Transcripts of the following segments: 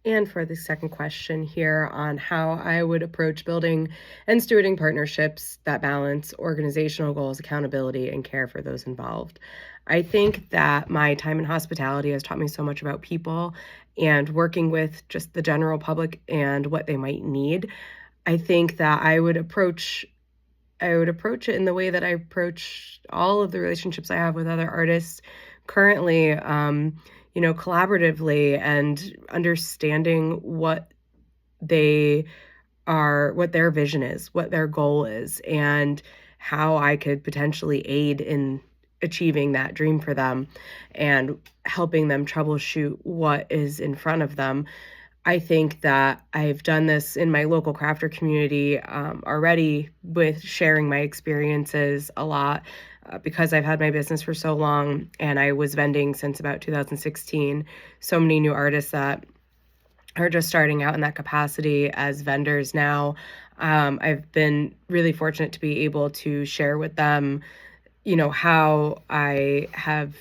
And for the second question here on how I would approach building and stewarding partnerships that balance organizational goals, accountability, and care for those involved. I think that my time in hospitality has taught me so much about people and working with just the general public and what they might need. I think that I would approach it in the way that I approach all of the relationships I have with other artists currently, collaboratively and understanding they what their vision is, what their goal is, and how I could potentially aid in achieving that dream for them and helping them troubleshoot what is in front of them. I think that I've done this in my local crafter community already with sharing my experiences a lot because I've had my business for so long and I was vending since about 2016. So many new artists that are just starting out in that capacity as vendors now. I've been really fortunate to be able to share with them, how I have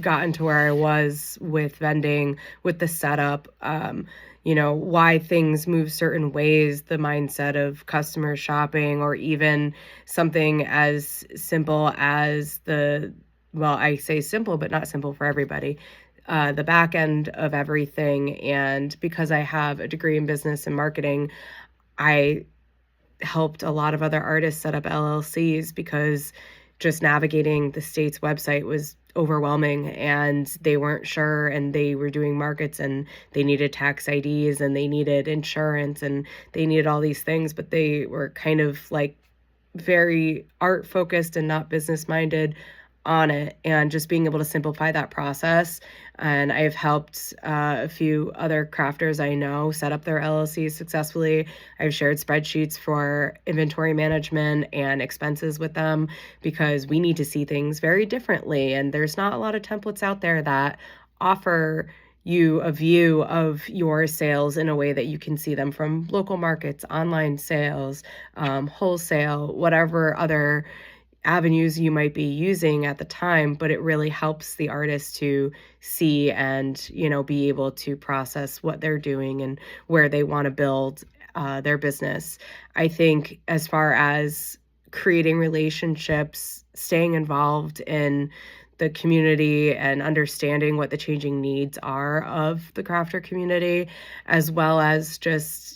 gotten to where I was with vending, with the setup, why things move certain ways, the mindset of customer shopping, or even something as simple as I say simple, but not simple for everybody, the back end of everything. And because I have a degree in business and marketing, I helped a lot of other artists set up LLCs because just navigating the state's website was overwhelming and they weren't sure, and they were doing markets and they needed tax IDs and they needed insurance and they needed all these things, but they were kind of like very art focused and not business minded on it, and just being able to simplify that process. And I've helped a few other crafters I know set up their LLCs successfully. I've shared spreadsheets for inventory management and expenses with them because we need to see things very differently. And there's not a lot of templates out there that offer you a view of your sales in a way that you can see them from local markets, online sales, wholesale, whatever other avenues you might be using at the time, but it really helps the artist to see and, be able to process what they're doing and where they want to build their business. I think as far as creating relationships, staying involved in the community and understanding what the changing needs are of the crafter community, as well as just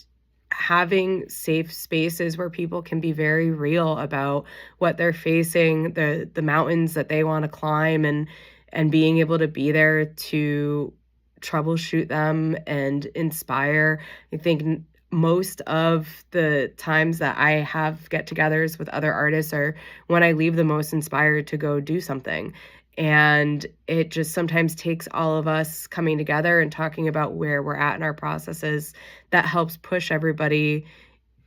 having safe spaces where people can be very real about what they're facing, the mountains that they want to climb, and being able to be there to troubleshoot them and inspire. I think most of the times that I have get-togethers with other artists are when I leave the most inspired to go do something. And it just sometimes takes all of us coming together and talking about where we're at in our processes that helps push everybody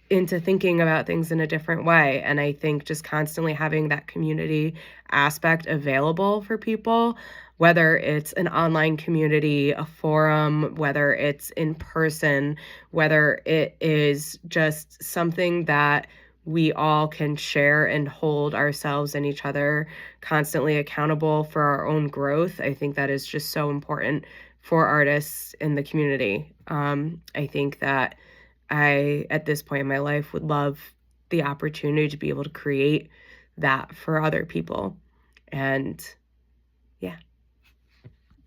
into thinking about things in a different way. And I think just constantly having that community aspect available for people, whether it's an online community, a forum, whether it's in person, whether it is just something that we all can share and hold ourselves and each other constantly accountable for our own growth. I think that is just so important for artists in the community. I think that at this point in my life, would love the opportunity to be able to create that for other people. And